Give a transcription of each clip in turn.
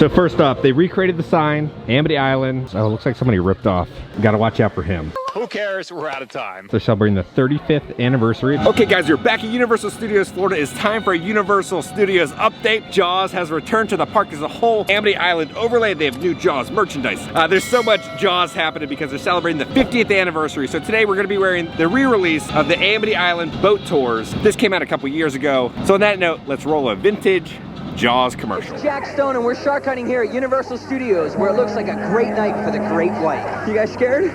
So first off, they recreated the sign, Amity Island. Oh, it looks like somebody ripped off. Gotta watch out for him. Who cares? We're out of time. They're celebrating the 35th anniversary. Okay guys, we're back at Universal Studios Florida. It's time for a Universal Studios update. Jaws has returned to the park as a whole. Amity Island overlay, they have new Jaws merchandise. There's so much Jaws happening because they're celebrating the 50th anniversary. So today we're gonna be wearing the re-release of the Amity Island boat tours. This came out a couple years ago. So on that note, let's roll a vintage Jaws commercial. It's Jack Stone and we're shark hunting here at Universal Studios where it looks like a great night for the great white. You guys scared?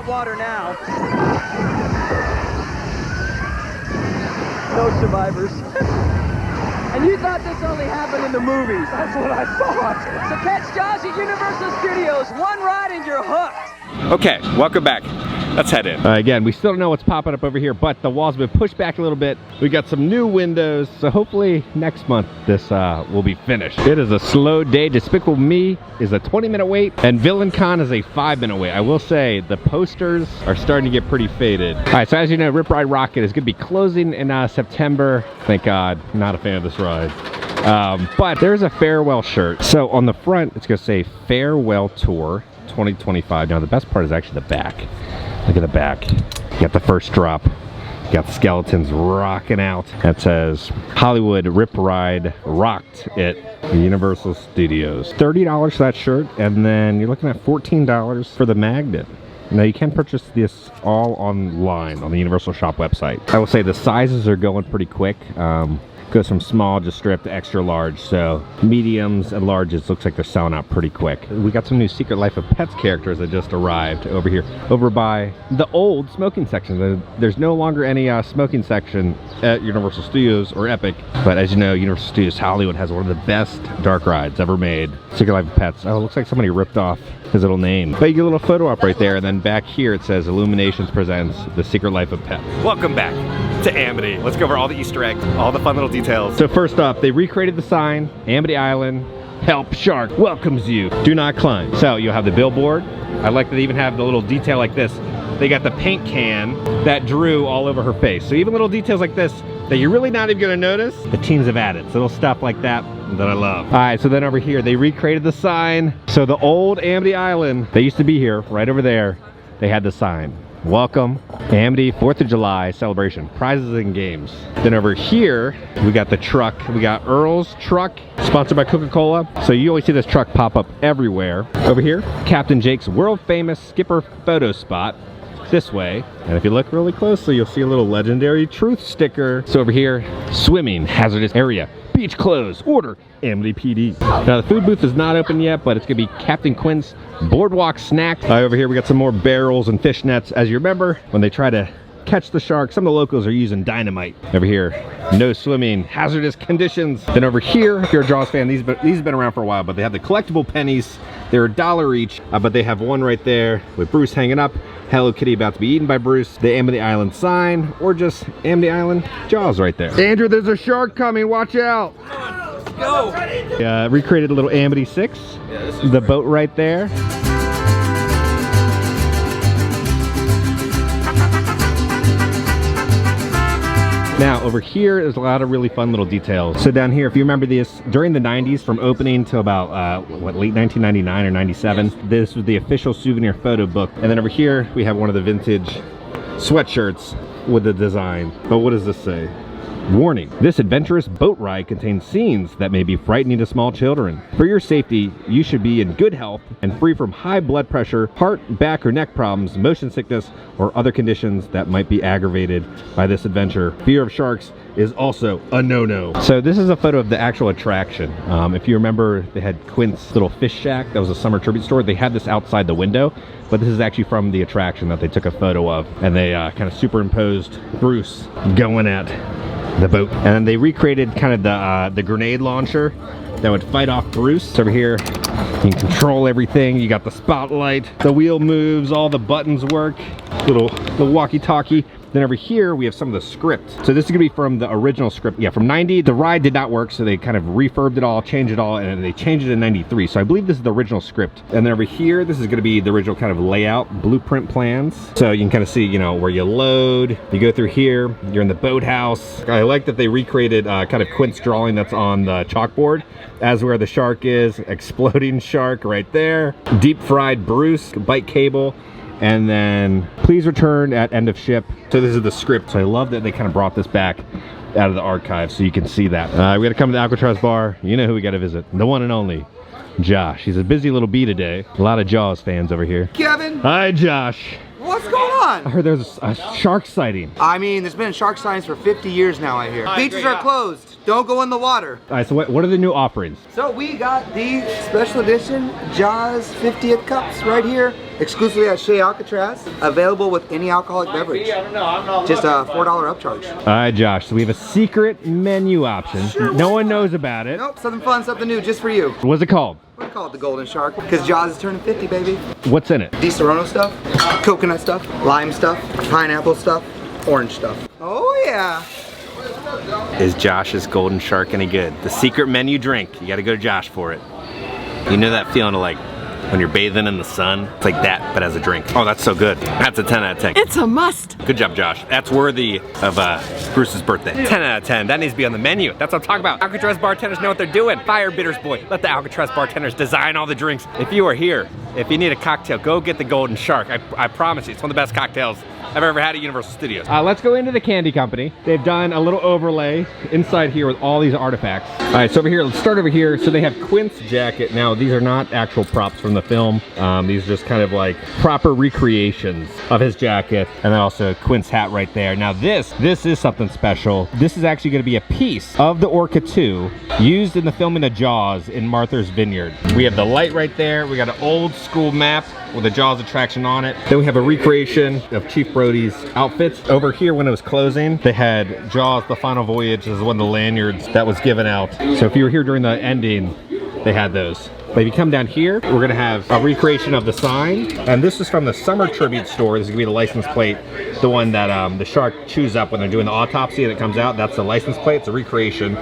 Water now. No survivors. And you thought this only happened in the movies. That's what I thought. So catch Jaws at Universal Studios. One ride and you're hooked. Okay, welcome back. Let's head in. Again, we still don't know what's popping up over here, but the walls have been pushed back a little bit. We got some new windows, so hopefully next month this will be finished. It is a slow day. Despicable Me is a 20-minute wait, and Villain Con is a 5-minute wait. I will say the posters are starting to get pretty faded. All right, so as you know, Rip Ride Rocket is going to be closing in September. Thank God, not a fan of this ride. But there's a farewell shirt. So on the front, it's going to say Farewell Tour 2025. Now the best part is actually the back. Look at the back. You got the first drop. You got the skeletons rocking out. That says Hollywood Rip Ride rocked at the Universal Studios. $30 for that shirt, and then you're looking at $14 for the magnet. Now you can purchase this all online on the Universal Shop website. I will say the sizes are going pretty quick. Goes from small, just straight to extra large. So mediums and larges looks like they're selling out pretty quick. We got some new Secret Life of Pets characters that just arrived over here, over by the old smoking section. There's no longer any smoking section at Universal Studios or Epic, but as you know, Universal Studios Hollywood has one of the best dark rides ever made. Secret Life of Pets. Oh, it looks like somebody ripped off his little name. But you get a little photo up right there, and then back here it says Illuminations presents The Secret Life of Pets. Welcome back to Amity. Let's go over all the Easter eggs, all the fun little details. So first off, they recreated the sign, Amity Island, Help Shark welcomes you, do not climb. So you'll have the billboard. I like that they even have the little detail like this. They got the paint can that drew all over her face. So even little details like this that you're really not even gonna notice, the teens have added. So little stuff like that I love. All right, so then over here, they recreated the sign. So the old Amity Island, they used to be here, right over there, they had the sign. Welcome, Amity 4th of July celebration, prizes and games. Then over here, we got the truck. We got Earl's truck, sponsored by Coca-Cola. So you always see this truck pop up everywhere. Over here, Captain Jake's world famous skipper photo spot. This way, and if you look really closely, you'll see a little legendary truth sticker. So over here, swimming, hazardous area, beach closed, order Amity PD. Now the food booth is not open yet, but it's gonna be Captain Quinn's Boardwalk Snacks. Over here we got some more barrels and fish nets. As you remember, when they try to catch the shark, some of the locals are using dynamite. Over here, no swimming, hazardous conditions. Then over here, if you're a Jaws fan, these have been around for a while, but they have the collectible pennies. They're $1 each, but they have one right there with Bruce hanging up, Hello Kitty about to be eaten by Bruce, the Amity Island sign, or just Amity Island Jaws right there. Andrew, there's a shark coming, watch out. Let's go. Recreated a little Amity 6, the boat right there. Now over here is a lot of really fun little details. So down here, if you remember this, during the 90s from opening till about late 1999 or 97, this was the official souvenir photo book. And then over here we have one of the vintage sweatshirts with the design. But what does this say? Warning, this adventurous boat ride contains scenes that may be frightening to small children. For your safety, you should be in good health and free from high blood pressure, heart, back, or neck problems, motion sickness, or other conditions that might be aggravated by this adventure. Fear of sharks is also a no-no. So this is a photo of the actual attraction. If you remember, they had Quint's little fish shack. That was a summer tribute store. They had this outside the window, but this is actually from the attraction that they took a photo of, and they kind of superimposed Bruce going at the boat. And then they recreated kind of the grenade launcher that would fight off Bruce. So over here, you can control everything. You got the spotlight, the wheel moves, all the buttons work, the walkie-talkie. Then over here, we have some of the script. So this is gonna be from the original script. Yeah, from 90, the ride did not work, so they kind of refurbed it all, changed it all, and they changed it in 93. So I believe this is the original script. And then over here, this is gonna be the original kind of layout, blueprint plans. So you can kind of see, you know, where you load, you go through here, you're in the boathouse. I like that they recreated kind of Quint's drawing that's on the chalkboard as where the shark is, exploding shark right there, deep fried Bruce, bite cable, and then please return at end of ship. So this is the script. So I love that they kind of brought this back out of the archive so you can see that. We gotta come to the Alcatraz bar. You know who we gotta visit, the one and only Josh. He's a busy little bee today. A lot of Jaws fans over here. Kevin! Hi, Josh. What's going on? I heard there's a shark sighting. I mean, there's been shark sightings for 50 years now, I hear. Beaches are closed. Don't go in the water. All right, so what are the new offerings? So we got the special edition Jaws 50th cups right here, exclusively at Shea Alcatraz, available with any alcoholic beverage. Just a $4 upcharge. All right, Josh, so we have a secret menu option. Sure, no one knows about it. Nope, something fun, something new, just for you. What's it called? We call it the Golden Shark, because Jaws is turning 50, baby. What's in it? Di Serrano stuff, coconut stuff, lime stuff, pineapple stuff, orange stuff. Oh yeah. Is Josh's Golden Shark any good? The secret menu drink. You gotta go to Josh for it. You know that feeling of like when you're bathing in the sun? It's like that, but as a drink. Oh, that's so good. That's a 10 out of 10. It's a must. Good job, Josh. That's worthy of Bruce's birthday. 10 out of 10. That needs to be on the menu. That's what I'm talking about. Alcatraz bartenders know what they're doing. Fire bitters, boy. Let the Alcatraz bartenders design all the drinks. If you are here, if you need a cocktail, go get the Golden Shark. I promise you, it's one of the best cocktails I've ever had at Universal Studios. Let's go into the candy company. They've done a little overlay inside here with all these artifacts. All right, so over here, let's start over here. So they have Quint's jacket. Now, these are not actual props from the film. These are just kind of like proper recreations of his jacket. And then also Quint's hat right there. Now this is something special. This is actually gonna be a piece of the Orca 2 used in the filming of Jaws in Martha's Vineyard. We have the light right there. We got an old school map with a Jaws attraction on it. Then we have a recreation of Chief Brody's outfits. Over here when it was closing, they had Jaws The Final Voyage as one of the lanyards that was given out. So if you were here during the ending, they had those. But if you come down here, we're gonna have a recreation of the sign. And this is from the Summer Tribute Store. This is gonna be the license plate, the one that the shark chews up when they're doing the autopsy and it comes out. That's the license plate, it's a recreation.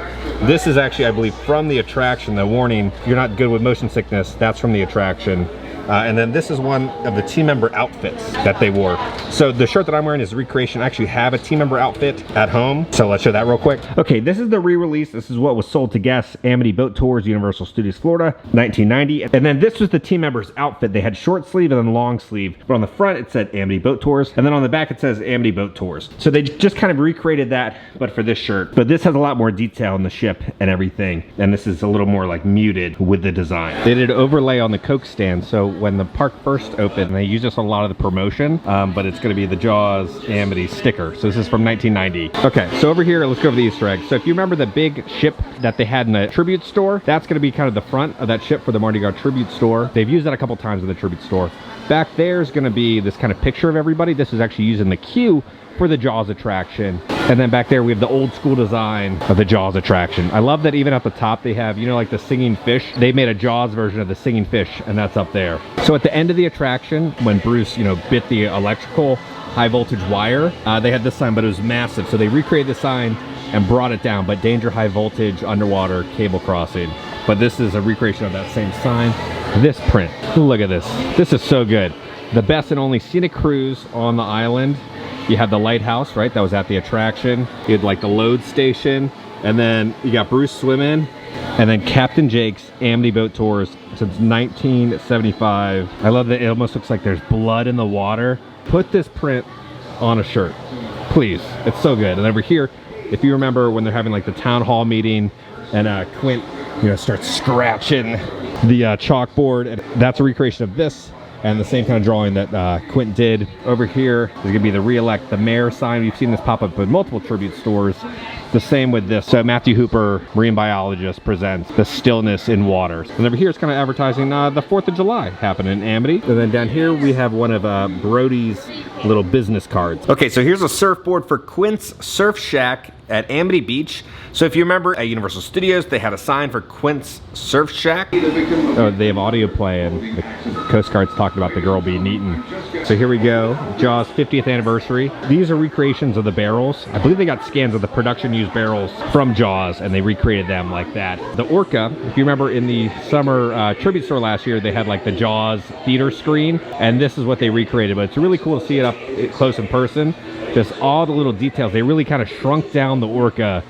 This is actually, I believe, from the attraction, the warning, you're not good with motion sickness, that's from the attraction. And then this is one of the team member outfits that they wore. So the shirt that I'm wearing is a recreation. I actually have a team member outfit at home. So let's show that real quick. Okay, this is the re-release. This is what was sold to guests. Amity Boat Tours, Universal Studios, Florida, 1990. And then this was the team member's outfit. They had short sleeve and then long sleeve. But on the front, it said Amity Boat Tours. And then on the back, it says Amity Boat Tours. So they just kind of recreated that, but for this shirt. But this has a lot more detail in the ship and everything. And this is a little more like muted with the design. They did an overlay on the Coke stand. So when the park first opened, they used this on a lot of the promotion, but it's going to be the Jaws Amity sticker. So this is from 1990. Okay, so over here, let's go over the Easter eggs. So if you remember the big ship that they had in the tribute store, that's going to be kind of the front of that ship for the Mardi Gras tribute store. They've used that a couple times in the tribute store. Back there is going to be this kind of picture of everybody. This is actually using the queue for the Jaws attraction. And then back there we have the old school design of the Jaws attraction. I love that even at the top they have, you know, like the singing fish. They made a Jaws version of the singing fish, and that's up there. So at the end of the attraction, when Bruce, you know, bit the electrical high voltage wire, they had this sign, but it was massive. So they recreated the sign and brought it down, but danger high voltage underwater cable crossing. But this is a recreation of that same sign. This print, look at this. This is so good. The best and only scenic cruise on the island. You have the lighthouse, right? That was at the attraction. You had like the load station, and then you got Bruce swimming, and then Captain Jake's Amity Boat Tours since 1975. I love that it almost looks like there's blood in the water. Put this print on a shirt, please. It's so good. And over here, if you remember when they're having like the town hall meeting, and Quint, you know, starts scratching the chalkboard, and that's a recreation of this. And the same kind of drawing that Quint did. Over here is gonna be the re-elect the mayor sign. We've seen this pop up in multiple tribute stores. The same with this. So Matthew Hooper, marine biologist, presents The Stillness in Waters. And over here it's kind of advertising the 4th of July happening in Amity. And then down here we have one of Brody's little business cards. Okay, so here's a surfboard for Quint's Surf Shack at Amity Beach. So if you remember at Universal Studios, they had a sign for Quint's Surf Shack. Oh, they have audio play, and the Coast Guard's talking about the girl being eaten. So here we go, Jaws 50th anniversary. These are recreations of the barrels. I believe they got scans of the production used barrels from Jaws, and they recreated them like that. The Orca, if you remember in the summer tribute store last year, they had like the Jaws theater screen, and this is what they recreated, but it's really cool to see it up close in person. Just all the little details. They really kind of shrunk down the Orca,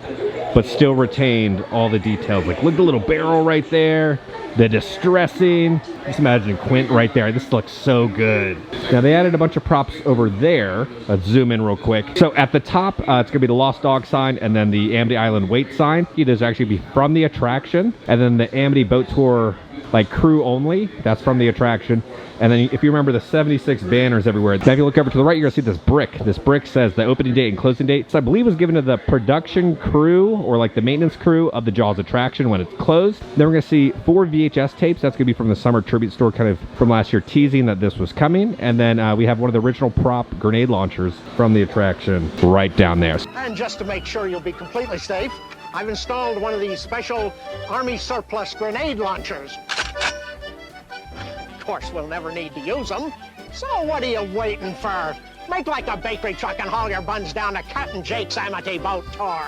but still retained all the details. Like, look at the little barrel right there, the distressing. Just imagine Quint right there. This looks so good. Now, they added a bunch of props over there. Let's zoom in real quick. So at the top, it's going to be the Lost Dog sign and then the Amity Island Wait sign. Those actually be from the attraction. And then the Amity Boat Tour, like crew only, that's from the attraction. And then if you remember the 76 banners everywhere, now if you look over to the right, you're gonna see this brick. This brick says the opening date and closing date. So I believe it was given to the production crew or like the maintenance crew of the Jaws attraction when it's closed. Then we're gonna see 4 VHS tapes. That's gonna be from the summer tribute store, kind of from last year, teasing that this was coming. And then we have one of the original prop grenade launchers from the attraction right down there. And just to make sure you'll be completely safe, I've installed one of these special Army surplus grenade launchers. Of course, we'll never need to use them. So what are you waiting for? Make like a bakery truck and haul your buns down to Captain Jake's Amity Boat Tour.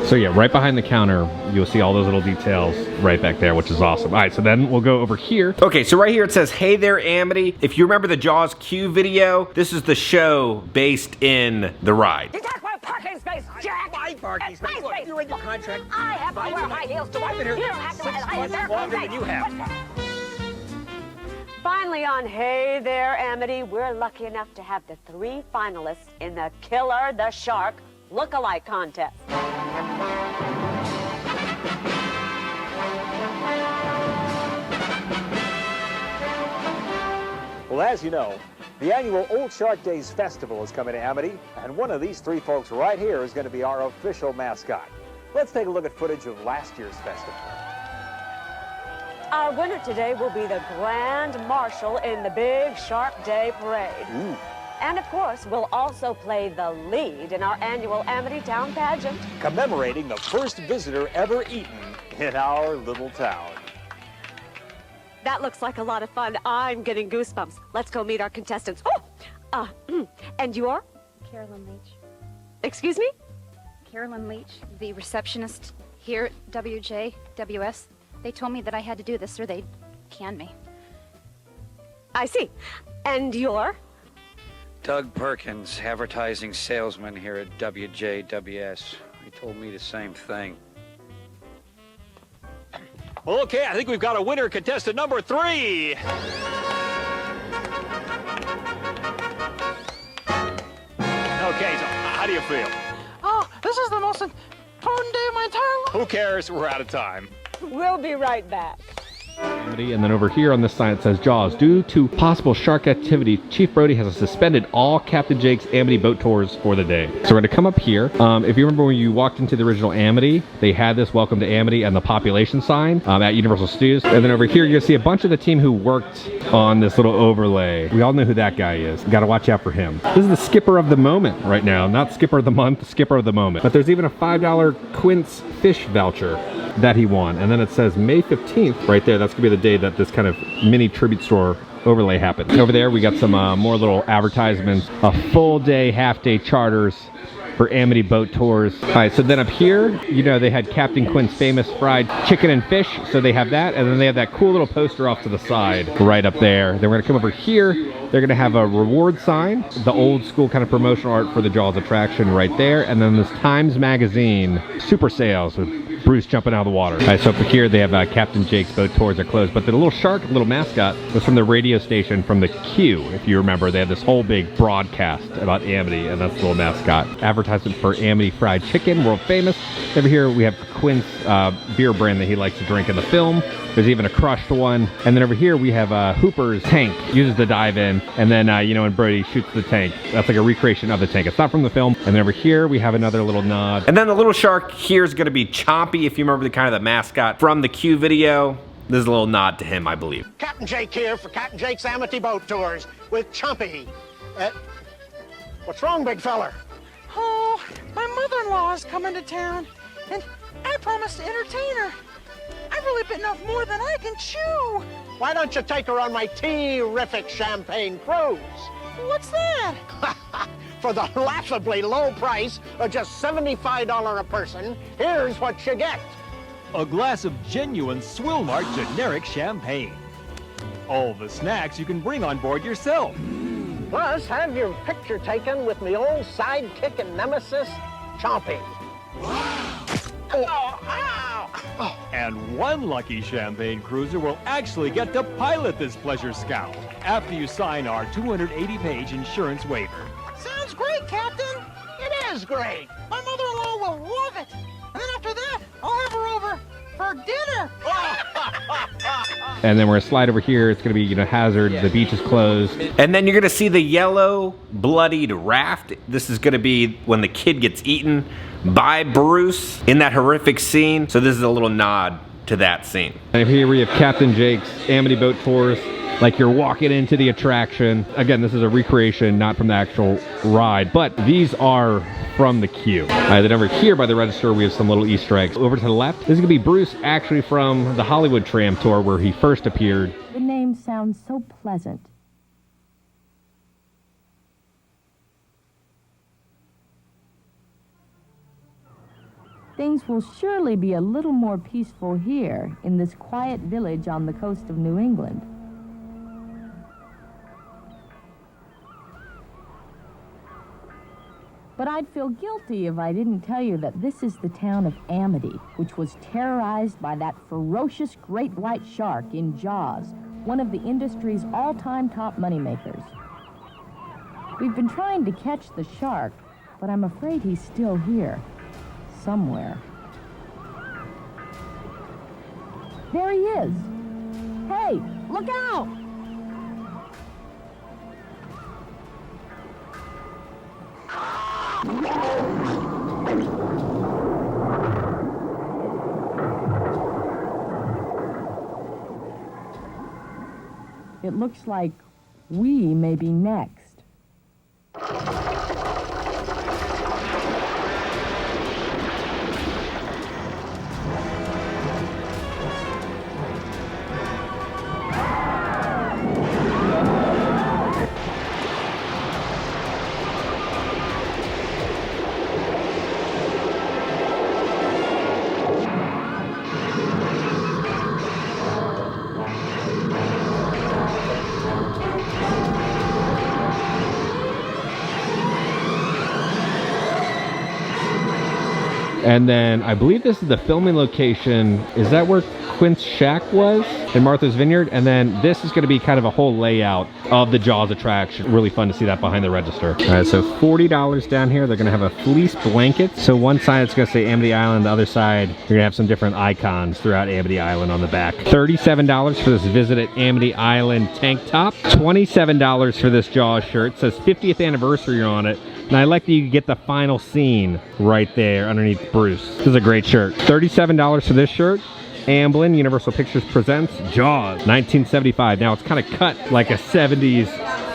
So yeah, right behind the counter, you'll see all those little details right back there, which is awesome. All right, so then we'll go over here. Okay, so right here it says, "Hey there, Amity." If you remember the Jaws Q video, this is the show based in the ride. You talk about parking space, Jack! My parking space. My Look, space. you're in your contract. I have to wear high heels to work. I've been here You don't have to wear 6 high heels. months longer than you have. Finally on Hey There, Amity, we're lucky enough to have the 3 finalists in the Killer the Shark look-alike contest. Well, as you know, the annual Old Shark Days Festival is coming to Amity, and one of these 3 folks right here is going to be our official mascot. Let's take a look at footage of last year's festival. Our winner today will be the Grand Marshal in the Big Shark Day Parade. Ooh. And of course, we'll also play the lead in our annual Amity Town pageant. Commemorating the first visitor ever eaten in our little town. That looks like a lot of fun. I'm getting goosebumps. Let's go meet our contestants. Oh, and you are? Carolyn Leach. Excuse me? Carolyn Leach, the receptionist here at WJWS. They told me that I had to do this or they'd can me. I see. And you're? Doug Perkins, advertising salesman here at WJWS. He told me the same thing. Well, okay, I think we've got a winner, contestant number 3. Okay, so how do you feel? Oh, this is the most important day of my entire life. Who cares? We're out of time. We'll be right back. Amity, and then over here on this sign it says, Jaws, due to possible shark activity, Chief Brody has suspended all Captain Jake's Amity boat tours for the day. So we're going to come up here. If you remember when you walked into the original Amity, they had this Welcome to Amity and the population sign at Universal Studios. And then over here you're going to see a bunch of the team who worked on this little overlay. We all know who that guy is. Got to watch out for him. This is the skipper of the moment right now. Not skipper of the month, skipper of the moment. But there's even a $5 Quint's fish voucher that he won. And then it says May 15th right there. That's gonna be the day that this kind of mini tribute store overlay happened. Over there we got some more little advertisements, a full day, half day charters for Amity boat tours. All right, so then up here, you know, they had Captain Quint's famous fried chicken and fish, so they have that, and then they have that cool little poster off to the side right up there. Then we're gonna come over here, they're gonna have a reward sign, the old school kind of promotional art for the Jaws attraction right there, and then this Times Magazine super sales with Bruce jumping out of the water. All right, so up here they have Captain Jake's boat tours are closed, but the little shark, little mascot, was from the radio station from the Q, if you remember. They had this whole big broadcast about Amity, and that's the little mascot. Advertisement for Amity fried chicken, world famous. Over here we have Quint's beer brand that he likes to drink in the film. There's even a crushed one. And then over here we have Hooper's tank, uses the dive in, and then you know, when Brody shoots the tank, that's like a recreation of the tank. It's not from the film. And then over here we have another little nod. And then the little shark here is going to be Chompy, if you remember the kind of the mascot from the Q video. There's a little nod to him, I believe. Captain Jake here for Captain Jake's Amity Boat Tours with Chompy. What's wrong, big feller? Oh, my mother-in-law is coming to town, and I promised to entertain her. I've really bitten off more than I can chew. Why don't you take her on my terrific champagne cruise? What's that? For the laughably low price of just $75 a person, here's what you get. A glass of genuine Swillmark generic champagne. All the snacks you can bring on board yourself. Plus, have your picture taken with me old sidekick and nemesis, Chompy. And one lucky champagne cruiser will actually get to pilot this pleasure scow after you sign our 280-page insurance waiver. Sounds great, Captain. It is great. My mother-in-law will love it. And then after that, I'll have her over for dinner. And then we're gonna slide over here. It's gonna be, you know, hazard. The beach is closed. And then you're gonna see the yellow bloodied raft. This is gonna be when the kid gets eaten by Bruce in that horrific scene. So this is a little nod to that scene. And here we have Captain Jake's Amity Boat Tours. Like you're walking into the attraction. Again, this is a recreation, not from the actual ride, but these are from the queue. Then over here by the register, we have some little Easter eggs. Over to the left, this is gonna be Bruce, actually from the Hollywood Tram Tour where he first appeared. The name sounds so pleasant. Things will surely be a little more peaceful here in this quiet village on the coast of New England. But I'd feel guilty if I didn't tell you that this is the town of Amity, which was terrorized by that ferocious great white shark in Jaws, one of the industry's all-time top moneymakers. We've been trying to catch the shark, but I'm afraid he's still here, somewhere. There he is. Hey, look out! It looks like we may be next. And then I believe this is the filming location. Is that where Quint's shack was in Martha's Vineyard? And then this is going to be kind of a whole layout of the Jaws attraction. Really fun to see that behind the register. All right, so $40 down here. They're going to have a fleece blanket. So one side it's going to say Amity Island. The other side, you're going to have some different icons throughout Amity Island on the back. $37 for this Visit at Amity Island tank top. $27 for this Jaws shirt. It says 50th anniversary on it. And I like that you get the final scene right there underneath Bruce. This is a great shirt. $37 for this shirt. Amblin, Universal Pictures presents Jaws, 1975. Now it's kind of cut like a 70s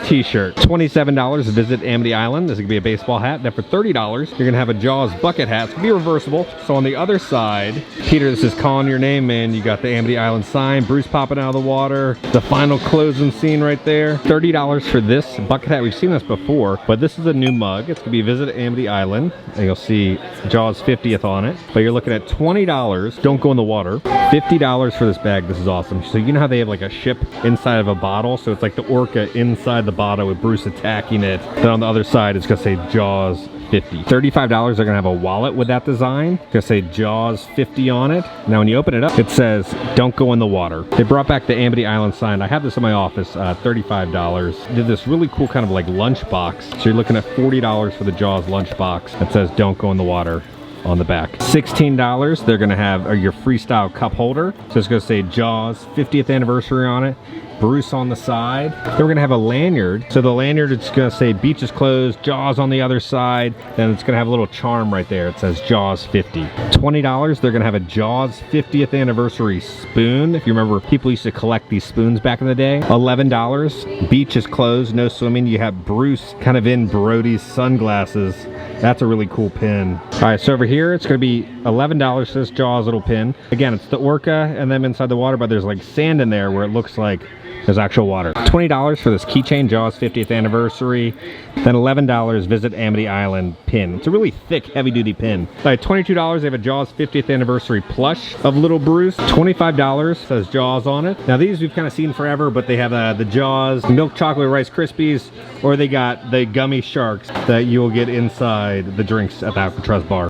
t-shirt. $27 Visit Amity Island. This is gonna be a baseball hat. Then for $30, you're gonna have a Jaws bucket hat. It's gonna be reversible. So on the other side, Peter, this is calling your name, man. You got the Amity Island sign, Bruce popping out of the water, the final closing scene right there. $30 for this bucket hat. We've seen this before, but this is a new mug. It's gonna be Visit Amity Island, and you'll see Jaws 50th on it. But you're looking at $20. Don't go in the water. $50 for this bag. This is awesome. So you know how they have like a ship inside of a bottle? So it's like the orca inside the bottle with Bruce attacking it. Then on the other side, it's gonna say Jaws 50. $35, they're gonna have a wallet with that design. It's gonna say Jaws 50 on it. Now when you open it up, it says, don't go in the water. They brought back the Amity Island sign. I have this in my office, $35. Did this really cool kind of like lunch box. So you're looking at $40 for the Jaws lunch box that says, don't go in the water. on the back. $16, they're gonna have your freestyle cup holder. So it's gonna say Jaws 50th anniversary on it. Bruce on the side. Then we're gonna have a lanyard. So the lanyard, it's gonna say beach is closed, Jaws on the other side. Then it's gonna have a little charm right there. It says Jaws 50. $20, they're gonna have a Jaws 50th anniversary spoon. If you remember, people used to collect these spoons back in the day. $11, beach is closed, no swimming. You have Bruce kind of in Brody's sunglasses. That's a really cool pin. All right, so over here, it's gonna be $11 for this Jaws little pin. Again, it's the orca and then inside the water, but there's like sand in there where it looks like there's actual water. $20 for this keychain, Jaws 50th anniversary. Then $11, Visit Amity Island pin. It's a really thick, heavy-duty pin. All right, $22, they have a Jaws 50th anniversary plush of Little Bruce. $25 says Jaws on it. Now these we've kind of seen forever, but they have the Jaws milk chocolate Rice Krispies, or they got the gummy sharks that you'll get inside the drinks at the Alcatraz bar.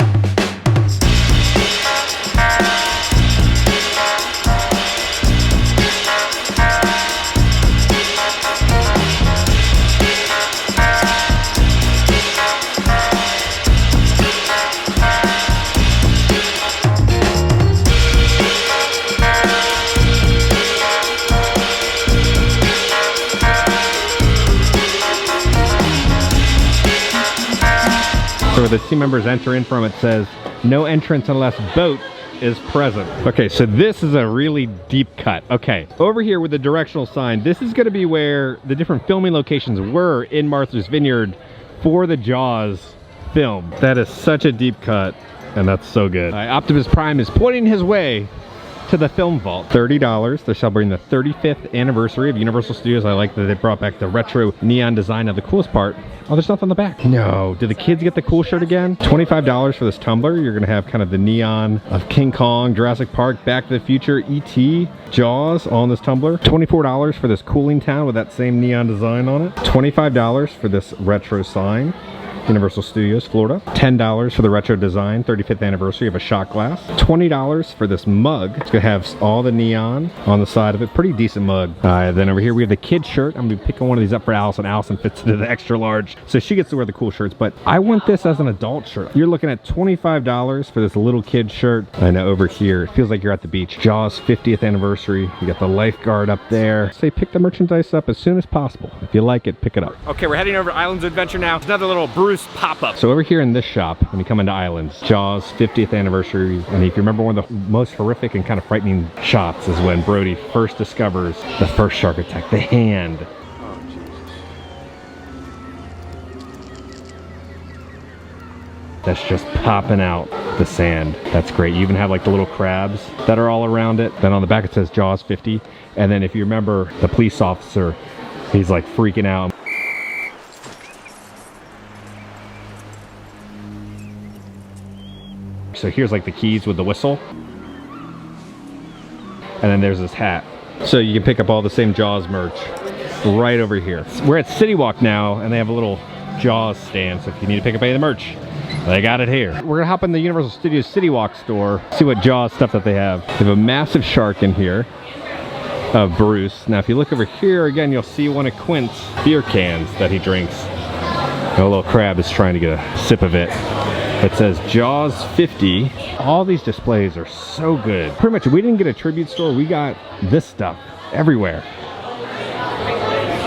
So where the team members enter in from, it says, no entrance unless boat is present. Okay, so this is a really deep cut. Okay, over here with the directional sign, this is gonna be where the different filming locations were in Martha's Vineyard for the Jaws film. That is such a deep cut, and that's so good. Optimus Prime is pointing his way to the film vault. $30. They're celebrating the 35th anniversary of Universal Studios. I like that they brought back the retro neon design. Of the coolest part, oh, there's nothing on the back. No, did the kids get the cool shirt again? $25 for this tumbler. You're gonna have kind of the neon of King Kong, Jurassic Park, Back to the Future, E.T., Jaws on this tumbler. $24 for this cooling town with that same neon design on it. $25 for this retro sign. Universal Studios, Florida. $10 for the retro design, 35th anniversary of a shot glass. $20 for this mug. It's gonna have all the neon on the side of it. Pretty decent mug. Then over here we have the kid shirt. I'm gonna be picking one of these up for Allison. Allison fits into the extra large, so she gets to wear the cool shirts, but I want this as an adult shirt. You're looking at $25 for this little kid shirt. I know over here, it feels like you're at the beach. Jaws 50th anniversary. You got the lifeguard up there. Say pick the merchandise up as soon as possible. If you like it, pick it up. Okay, we're heading over to Islands of Adventure now. It's another little Bruce pop-up. So over here in this shop, when you come into Islands, Jaws 50th anniversary, and if you remember, one of the most horrific and kind of frightening shots is when Brody first discovers the first shark attack, the hand. Oh, Jesus. That's just popping out the sand. That's great. You even have like the little crabs that are all around it. Then on the back it says Jaws 50. And then if you remember, the police officer, he's like freaking out. So here's like the keys with the whistle. And then there's this hat. So you can pick up all the same Jaws merch right over here. We're at City Walk now, and they have a little Jaws stand. So if you need to pick up any of the merch, they got it here. We're gonna hop in the Universal Studios City Walk store, see what Jaws stuff that they have. They have a massive shark in here of Bruce. Now if you look over here again, you'll see one of Quint's beer cans that he drinks. And a little crab is trying to get a sip of it. It says Jaws 50. All these displays are so good. Pretty much, we didn't get a tribute store, we got this stuff everywhere.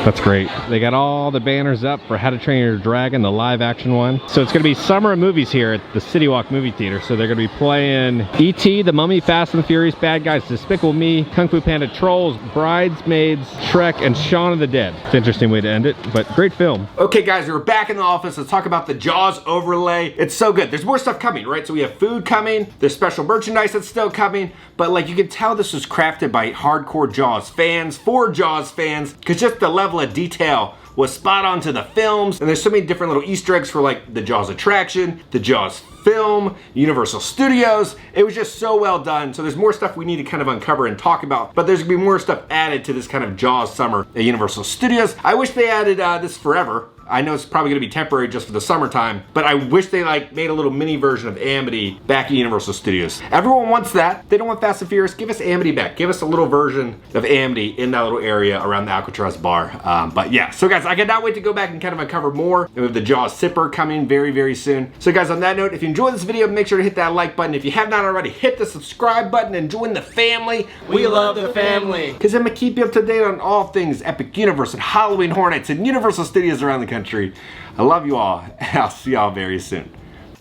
That's great. They got all the banners up for How to Train Your Dragon, the live action one. So it's gonna be summer of movies here at the City Walk movie theater. So they're gonna be playing E.T., The Mummy, Fast and the Furious, Bad Guys, Despicable Me, Kung Fu Panda, Trolls, Bridesmaids, Shrek, and Shaun of the Dead. It's an interesting way to end it, but great film. Okay guys, we're back in the office. Let's talk about the Jaws overlay. It's so good. There's more stuff coming, right? So we have food coming, there's special merchandise that's still coming, but like you can tell this was crafted by hardcore Jaws fans, for Jaws fans, because just the level of detail was spot on to the films, and there's so many different little Easter eggs for like the Jaws attraction, the Jaws film, Universal Studios. It was just so well done. So there's more stuff we need to kind of uncover and talk about, but there's gonna be more stuff added to this kind of Jaws summer at Universal Studios. I wish they added this forever. I know it's probably gonna be temporary just for the summertime, but I wish they like made a little mini version of Amity back at Universal Studios. Everyone wants that. They don't want Fast and Furious. Give us Amity back. Give us a little version of Amity in that little area around the Alcatraz bar. But yeah, so guys, I cannot wait to go back and kind of uncover more. And we have the Jaws sipper coming very, very soon. So guys, on that note, if you enjoyed this video, make sure to hit that like button. If you have not already, hit the subscribe button and join the family. We love the family. Because I'm gonna keep you up to date on all things Epic Universe and Halloween Horror Nights and Universal Studios around the country. I love you all, and I'll see y'all very soon.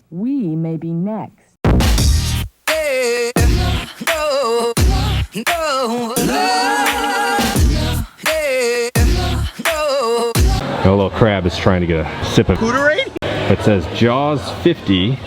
We may be next. A little crab is trying to get a sip of It says Jaws 50.